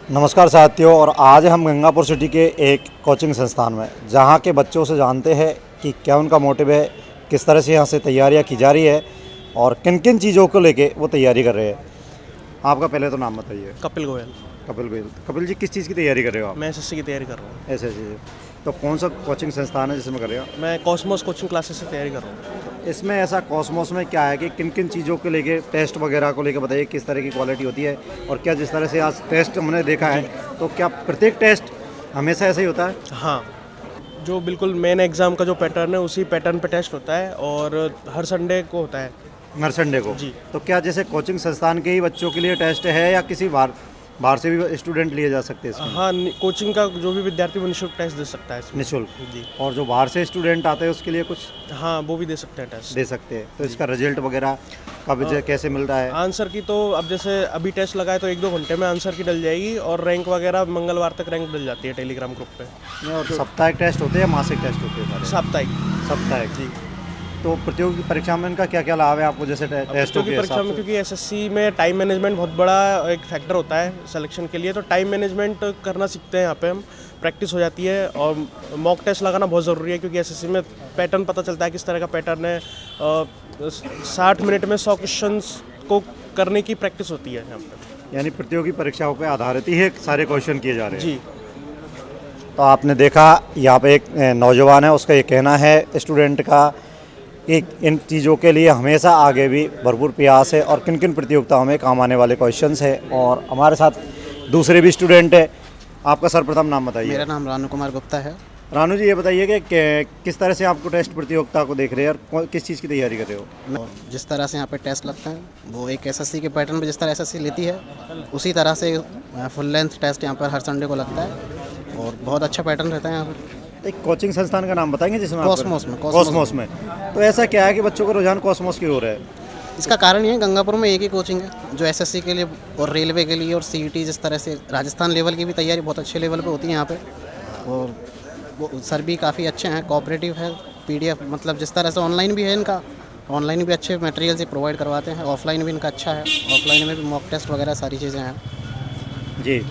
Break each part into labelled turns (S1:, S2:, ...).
S1: नमस्कार साथियों। और आज हम गंगापुर सिटी के एक कोचिंग संस्थान में जहां के बच्चों से जानते हैं कि क्या उनका मोटिव है, किस तरह से यहां से तैयारियां की जा रही है और किन किन चीज़ों को लेके वो तैयारी कर रहे हैं। आपका पहले तो नाम बताइए।
S2: कपिल गोयल।
S1: कपिल गोयल। कपिल जी, किस चीज़ की तैयारी कर रहे हो आप?
S2: मैं एसएससी की तैयारी कर रहा हूँ।
S1: ऐसे ऐसे तो कौन सा कोचिंग संस्थान है जिसमें कर रहे हो?
S2: मैं कॉस्मोस कोचिंग क्लासेस से तैयारी कर रहा हूँ।
S1: इसमें ऐसा कॉस्मोस में क्या है कि किन किन चीज़ों को लेके टेस्ट वगैरह को लेके बताइए, किस तरह की क्वालिटी होती है और क्या जिस तरह से आज टेस्ट हमने देखा है तो क्या प्रत्येक टेस्ट हमेशा ऐसा ही होता है?
S2: हाँ, जो बिल्कुल मेन एग्ज़ाम का जो पैटर्न है उसी पैटर्न पे टेस्ट होता है और हर संडे को होता है।
S1: हर संडे को
S2: जी।
S1: तो क्या जैसे कोचिंग संस्थान के ही बच्चों के लिए टेस्ट है या किसी बाहर से भी स्टूडेंट लिए जा सकते हैं इसमें?
S2: हाँ, कोचिंग का जो भी विद्यार्थी वो निःशुल्क टेस्ट दे सकता है इसमें।
S1: निःशुल्क?
S2: जी।
S1: और जो बाहर से स्टूडेंट आते हैं उसके लिए कुछ
S2: हाँ, वो भी दे सकते हैं टेस्ट।
S1: दे सकते हैं? तो इसका रिजल्ट वगैरह कब कैसे मिल रहा है?
S2: आंसर की तो अब जैसे अभी टेस्ट लगाए तो 1-2 घंटे में आंसर की डल जाएगी और रैंक वगैरह मंगलवार तक रैंक डल जाती है टेलीग्राम ग्रुप पे।
S1: और साप्ताहिक टेस्ट होते हैं या मासिक टेस्ट होते हैं सारे?
S2: साप्ताहिक।
S1: साप्ताहिक।
S2: जी।
S1: तो प्रतियोगी परीक्षा में इनका क्या क्या लाभ है आपको, जैसे टेस्टों के
S2: परीक्षा
S1: हिसाब
S2: में
S1: से?
S2: क्योंकि एसएससी में टाइम मैनेजमेंट बहुत बड़ा एक फैक्टर होता है सिलेक्शन के लिए, तो टाइम मैनेजमेंट करना सीखते हैं यहाँ पे हम। प्रैक्टिस हो जाती है और मॉक टेस्ट लगाना बहुत ज़रूरी है क्योंकि एसएससी में पैटर्न पता चलता है किस तरह का पैटर्न है। 60 मिनट में 100 क्वेश्चंस को करने की प्रैक्टिस होती है यहाँ पे।
S1: यानी प्रतियोगी परीक्षाओं पे आधारित ही सारे क्वेश्चन किए जा रहे हैं?
S2: जी।
S1: तो आपने देखा यहाँ पे एक नौजवान है, उसका ये कहना है स्टूडेंट का कि इन चीज़ों के लिए हमेशा आगे भी भरपूर प्रयास है और किन किन प्रतियोगिताओं में काम आने वाले क्वेश्चंस है। और हमारे साथ दूसरे भी स्टूडेंट है। आपका सर्वप्रथम नाम बताइए।
S3: मेरा नाम रानू कुमार गुप्ता है।
S1: रानू जी, ये बताइए कि किस तरह से आपको टेस्ट प्रतियोगिता को देख रहे हैं और किस चीज़ की तैयारी कर रहे हो?
S3: जिस तरह से यहाँ पे टेस्ट लगते हैं वो एक एसएससी के पैटर्न पे जिस तरह एसएससी लेती है उसी तरह से फुल लेंथ टेस्ट यहाँ पर हर संडे को लगता है और बहुत अच्छा पैटर्न रहता है यहाँ पर।
S1: एक कोचिंग संस्थान का नाम बताएंगे जिसमें
S3: कॉस्मोस में।
S1: तो ऐसा क्या है कि बच्चों का रुझान कॉस्मोस की ओर है?
S3: इसका कारण ये है, गंगापुर में एक ही कोचिंग है जो एसएससी के लिए और रेलवे के लिए और सीईटी जिस तरह से राजस्थान लेवल की भी तैयारी बहुत अच्छे लेवल पे होती है यहाँ पे। और वो सर भी काफ़ी अच्छे हैं, कोऑपरेटिव है। पीडीएफ मतलब जिस तरह से ऑनलाइन भी है इनका, ऑनलाइन भी अच्छे मटेरियल से प्रोवाइड करवाते हैं, ऑफलाइन भी इनका अच्छा है, ऑफलाइन में भी मॉक टेस्ट वगैरह सारी चीज़ें हैं।
S1: जी।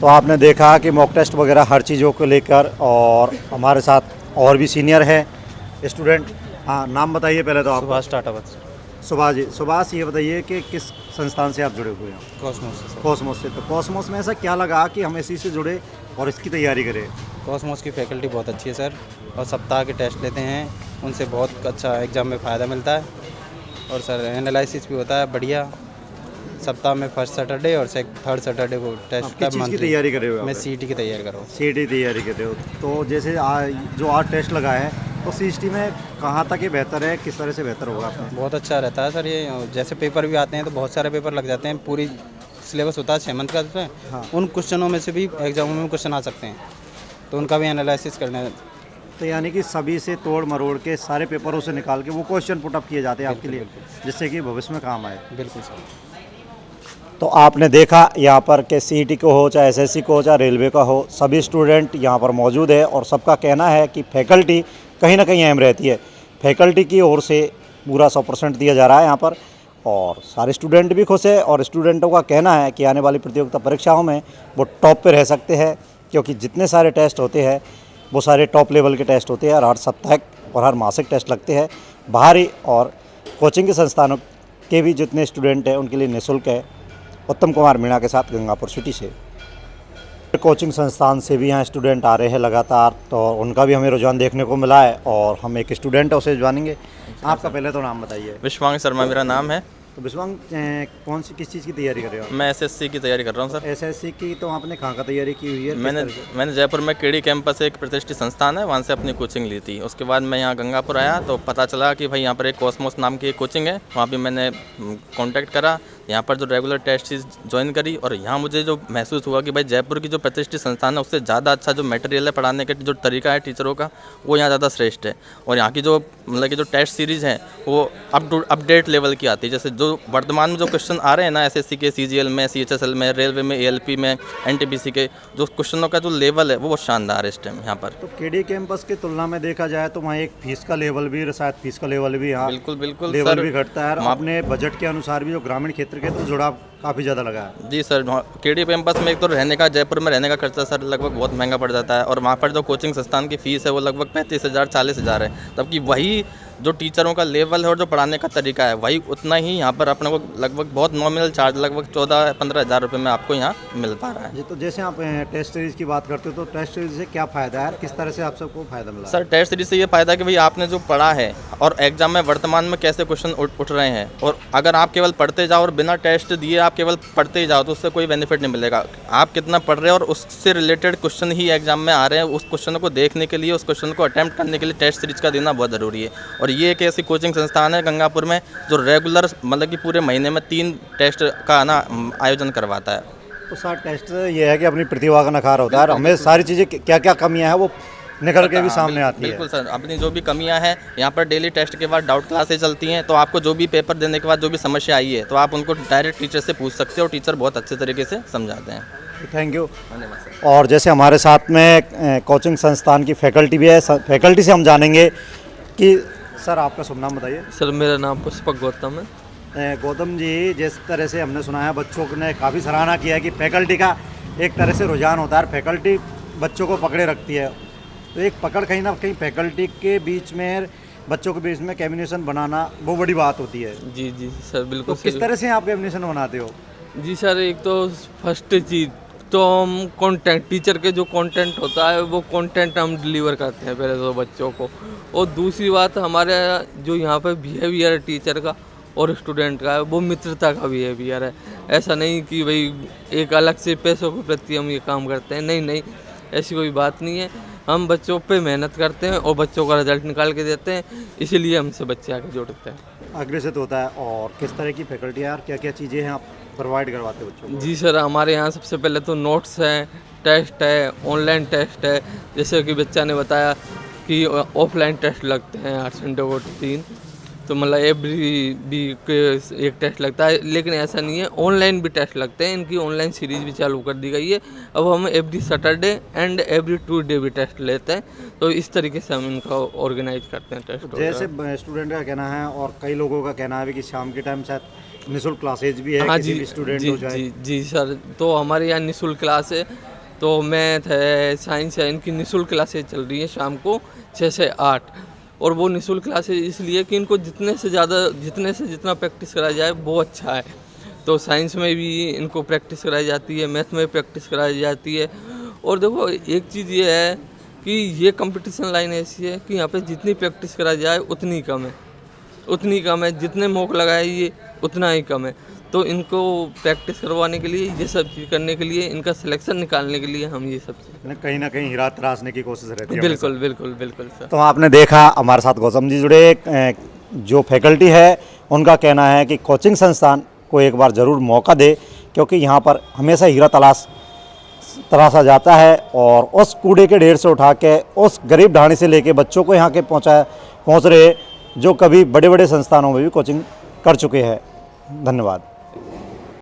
S1: तो आपने देखा कि मॉक टेस्ट वगैरह हर चीज़ों को लेकर, और हमारे साथ और भी सीनियर है स्टूडेंट। हाँ, नाम बताइए पहले तो आप।
S2: सुभाष टाटावत।
S1: सुभाष जी, सुभाष ये बताइए कि किस संस्थान से आप जुड़े हुए हैं?
S4: कॉस्मोस से।
S1: कॉस्मोस से। तो कॉस्मोस में ऐसा क्या लगा कि हम इसी से जुड़े और इसकी तैयारी करें?
S4: कॉस्मोस की फैकल्टी बहुत अच्छी है सर, और सप्ताह के टेस्ट लेते हैं, उनसे बहुत अच्छा एग्ज़ाम में फ़ायदा मिलता है। और सर एनालिसिस भी होता है बढ़िया। सप्ताह में फर्स्ट सैटरडे और थर्ड सैटरडे को टेस्ट
S1: किस चीज़ की तैयारी कर रहे हो?
S4: मैं सीईटी की तैयारी कर रहा हूँ।
S1: सीईटी तैयारी कर रहे हो। तो जैसे जो आज टेस्ट लगा है तो सीईटी में कहाँ तक ये बेहतर है, किस तरह से बेहतर होगा आपने?
S4: बहुत अच्छा रहता है सर ये। जैसे पेपर भी आते हैं तो बहुत सारे पेपर लग जाते हैं, पूरी सिलेबस होता है 6 मंथ का उसमें।
S1: हाँ।
S4: उन क्वेश्चनों में से भी एग्जामों में क्वेश्चन आ सकते हैं, तो उनका भी एनालिसिस करना।
S1: तो यानी कि सभी से तोड़ मरोड़ के सारे पेपरों से निकाल के वो क्वेश्चन पुटअप किए जाते हैं आपके लिए, जिससे कि भविष्य में काम आए।
S4: बिल्कुल सर।
S1: तो आपने देखा यहाँ पर कि सीईटी को हो, चाहे एसएससी को हो, चाहे रेलवे का हो, सभी स्टूडेंट यहाँ पर मौजूद है और सबका कहना है कि फैकल्टी कहीं ना कहीं अहम रहती है। फैकल्टी की ओर से पूरा 100% दिया जा रहा है यहाँ पर और सारे स्टूडेंट भी खुश है। और स्टूडेंटों का कहना है कि आने वाली प्रतियोगिता परीक्षाओं में वो टॉप पे रह सकते हैं, क्योंकि जितने सारे टेस्ट होते हैं वो सारे टॉप लेवल के टेस्ट होते हैं और हर साप्ताहिक और हर मासिक टेस्ट लगते हैं। बाहरी और कोचिंग के संस्थानों के भी जितने स्टूडेंट हैं उनके लिए निःशुल्क है। उत्तम कुमार मीणा के साथ गंगापुर सिटी से। कोचिंग संस्थान से भी यहाँ स्टूडेंट आ रहे हैं लगातार, तो उनका भी हमें रुझान देखने को मिला है और हम एक स्टूडेंट है उसे जानेंगे। आपका पहले तो नाम बताइए।
S5: विश्वांग शर्मा मेरा नाम है।
S1: तो विश्वांग, कौन सी किस चीज़ की तैयारी कर रहे हो?
S5: मैं एसएससी की तैयारी कर रहा हूँ सर।
S1: एसएससी की? तो आपने कहाँ का तैयारी की हुई है?
S5: मैंने जयपुर में केडी कैंपस एक प्रतिष्ठित संस्थान है, वहाँ से अपनी कोचिंग ली थी। उसके बाद मैं यहाँ गंगापुर आया तो पता चला कि भाई यहाँ पर एक कॉस्मोस नाम की एक कोचिंग है। वहाँ भी मैंने कांटेक्ट करा, यहाँ पर जो रेगुलर टेस्ट चीज़ ज्वाइन करी और यहाँ मुझे जो महसूस हुआ कि भाई जयपुर की जो प्रतिष्ठित संस्थान है उससे ज़्यादा अच्छा जो मटेरियल है, पढ़ाने का जो तरीका है टीचरों का, वो यहाँ ज़्यादा श्रेष्ठ है। और यहाँ की जो मतलब कि जो टेस्ट सीरीज़ है वो अपडेट लेवल की आती है। जैसे जो वर्तमान में जो क्वेश्चन आ रहे हैं ना एसएससी के, सीजीएल में, सीएचएसएल में, रेलवे में, एएलपी में, एनटीपीसी के, जो क्वेश्चनों का जो लेवल है वो बहुत शानदार है इस टाइम यहाँ पर।
S1: तो केडी कैंपस की तुलना में देखा जाए तो वहाँ एक फीस का लेवल भी, शायद फीस का लेवल भी यहाँ
S5: बिल्कुल
S1: लेवल
S5: सर,
S1: भी घटता है। अपने बजट के अनुसार भी जो ग्रामीण क्षेत्र के तो जुड़ाव काफ़ी ज़्यादा लगा है।
S5: जी सर, केडी कैंपस में एक तो रहने का, जयपुर में रहने का खर्चा सर लगभग बहुत महंगा पड़ जाता है, और वहाँ पर जो कोचिंग संस्थान की फ़ीस है वो लगभग 35,000 40,000 है, तबकि वही जो टीचरों का लेवल है और जो पढ़ाने का तरीका है वही उतना ही यहाँ पर अपने को लगभग बहुत नॉमिनल चार्ज लगभग 14-15 हज़ार रुपये में आपको यहाँ मिल पा रहा है।
S1: जी, तो जैसे आप टेस्ट सीरीज़ की बात करते हो तो टेस्ट सीरीज़ से क्या फ़ायदा है, किस तरह से आप सबको फ़ायदा मिला?
S5: सर टेस्ट सीरीज से ये फ़ायदा है कि भाई आपने जो पढ़ा है और एग्जाम में वर्तमान में कैसे क्वेश्चन उठ रहे हैं, और अगर आप केवल पढ़ते जाओ और बिना टेस्ट दिए आप केवल पढ़ते ही जाओ तो उससे कोई बेनिफिट नहीं मिलेगा। आप कितना पढ़ रहे हो और उससे रिलेटेड क्वेश्चन ही एग्जाम में आ रहे हैं, उस क्वेश्चन को देखने के लिए, उस क्वेश्चन को अटैम्प्ट करने के लिए टेस्ट सीरीज का देना बहुत ज़रूरी है। और ये एक ऐसी कोचिंग संस्थान है गंगापुर में जो रेगुलर मतलब कि पूरे महीने में 3 टेस्ट का ना आयोजन करवाता है।
S1: तो सर टेस्ट ये है कि अपनी प्रतिभा का नखार होता है और हमें सारी चीज़ें क्या क्या कमियां हैं वो निकल के भी सामने आती है।
S5: बिल्कुल सर, अपनी जो भी कमियां हैं यहाँ पर डेली टेस्ट के बाद डाउट क्लासेस चलती हैं, तो आपको जो भी पेपर देने के बाद जो भी समस्या आई है तो आप उनको डायरेक्ट टीचर से पूछ सकते हो और टीचर बहुत अच्छे तरीके से समझाते हैं।
S1: Thank you.
S5: धन्यवाद सर।
S1: और जैसे हमारे साथ में कोचिंग संस्थान की फैकल्टी भी है, फैकल्टी से हम जानेंगे कि सर आपका शुभ नाम बताइए।
S6: सर मेरा नाम पुष्पक गौतम है।
S1: गौतम जी, जिस तरह से हमने सुना है बच्चों ने काफ़ी सराहना किया है कि फैकल्टी का एक तरह से रुझान होता है, फैकल्टी बच्चों को पकड़े रखती है, तो एक पकड़ कहीं ना कहीं फैकल्टी के बीच में, बच्चों के बीच में कम्युनिकेशन बनाना वो बड़ी बात होती है।
S6: जी जी सर बिल्कुल
S1: तो किस तरह से आप कम्युनिकेशन बनाते हो?
S6: जी सर, एक तो फर्स्ट चीज़ तो हम कंटेंट, टीचर के जो कंटेंट होता है वो कंटेंट हम डिलीवर करते हैं पहले तो बच्चों को, और दूसरी बात हमारे जो यहाँ पे बिहेवियर है टीचर का और स्टूडेंट का है वो मित्रता का बिहेवियर है। ऐसा नहीं कि भाई एक अलग से पैसों के प्रति हम ये काम करते हैं, नहीं, ऐसी कोई बात नहीं है। हम बच्चों पे मेहनत करते हैं और बच्चों का रिजल्ट निकाल के देते हैं, इसीलिए हमसे बच्चे आगे जुड़ते हैं।
S1: अग्रेसित होता है। और किस तरह की फैकल्टी है और क्या क्या चीज़ें हैं आप प्रोवाइड करवाते हो बच्चों को?
S6: जी सर, हमारे यहाँ सबसे पहले तो नोट्स हैं, टेस्ट है, ऑनलाइन टेस्ट है। जैसे कि बच्चा ने बताया कि ऑफलाइन टेस्ट लगते हैं हर संडे को 3, तो मतलब एवरी वीक एक टेस्ट लगता है, लेकिन ऐसा नहीं है, ऑनलाइन भी टेस्ट लगते हैं। इनकी ऑनलाइन सीरीज़ भी चालू कर दी गई है। अब हम every Saturday and every Tuesday भी टेस्ट लेते हैं, तो इस तरीके से हम इनका ऑर्गेनाइज करते हैं टेस्ट।
S1: जैसे स्टूडेंट का कहना है और कई लोगों का कहना है कि शाम के टाइम शायद निःशुल्क क्लासेज भी है,
S6: हाँ
S1: किसी
S6: जी,
S1: भी स्टूडेंट
S6: जी,
S1: हो जाए।
S6: जी सर, तो हमारे यहाँ निःशुल्क क्लास है, तो मैथ है, साइंस है, इनकी निःशुल्क क्लासेज चल रही हैं शाम को 6 से 8। और वो निःशुल्क क्लासेज इसलिए कि इनको जितने से जितना प्रैक्टिस कराया जाए वो अच्छा है। तो साइंस में भी इनको प्रैक्टिस कराई जाती है, मैथ में प्रैक्टिस कराई जाती है। और देखो एक चीज़ ये है कि ये कंपटीशन लाइन ऐसी है कि यहाँ पे जितनी प्रैक्टिस कराई जाए उतनी कम है, जितने मौके लगाए ये उतना ही कम है। तो इनको प्रैक्टिस करवाने के लिए, ये सब चीज़ करने के लिए, इनका सिलेक्शन निकालने के लिए हम ये सब चीज़
S1: कहीं ना कहीं हीरा तराशने की कोशिश रहती है।
S6: बिल्कुल सर।
S1: तो आपने देखा हमारे साथ गौतम जी जुड़े, जो फैकल्टी है उनका कहना है कि कोचिंग संस्थान को एक बार ज़रूर मौका दे, क्योंकि यहाँ पर हमेशा हीरा तराशा जाता है और उस कूड़े के ढेर से उठा के उस गरीब ढाणी से लेके बच्चों को यहाँ के पहुँच रहे जो कभी बड़े बड़े संस्थानों में भी कोचिंग कर चुके हैं। धन्यवाद।